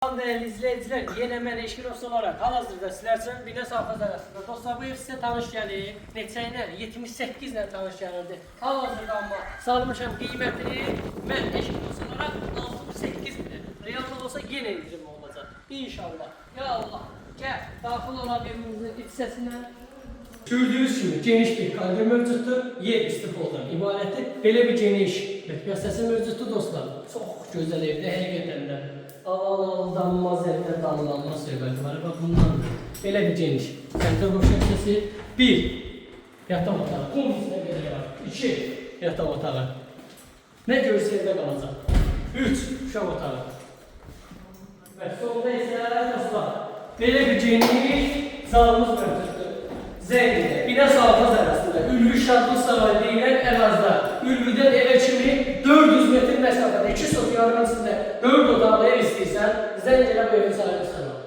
Değerli izleyiciler, yine ben Eşkin Olsun olarak hal-hazırda sizlerle Bine Safhaz arasında. Dostlar bu ev size tanış gəlir. Neçəylə? 78 ilə tanış gəlirdi. Hal-hazırda amma salmışam qiymətini. Mən Eşkin Olsun olarak 68 bin. Realda olsa yine indirim olacaq. İnşallah. Ya Allah. Gel, daxil olan evimizin iç səsinə. Gördüğünüz gibi geniş bir kalori mövcuddur. Yer istifadından ibarətdir. Belə bir geniş mətbəxsəsi mövcuddur dostlar. Çox gözəl evdə həqiqətən də. Aldanmaz evdə damlanmaz söhbəti var. Bax bundan belə bir geniş. Sentral boşaltması 1. Yataq otağı. Kombisinə qədər var. 2. Yataq otağı. Nə görsə evdə qalacaq. 3. Uşaq otağı. Və sonunda isə dostlar belə bir geniş zalımız mövcuddur. Zengin, Bine Safhaz arasında Ülvi Şadlı Sarayı deyilən ərazda Ülvidən evə kimi 400 metr məsafədə 2 sot yarım içində 4 otaqlı ev istəyirsən, zəng elə bu evin sahibi sana.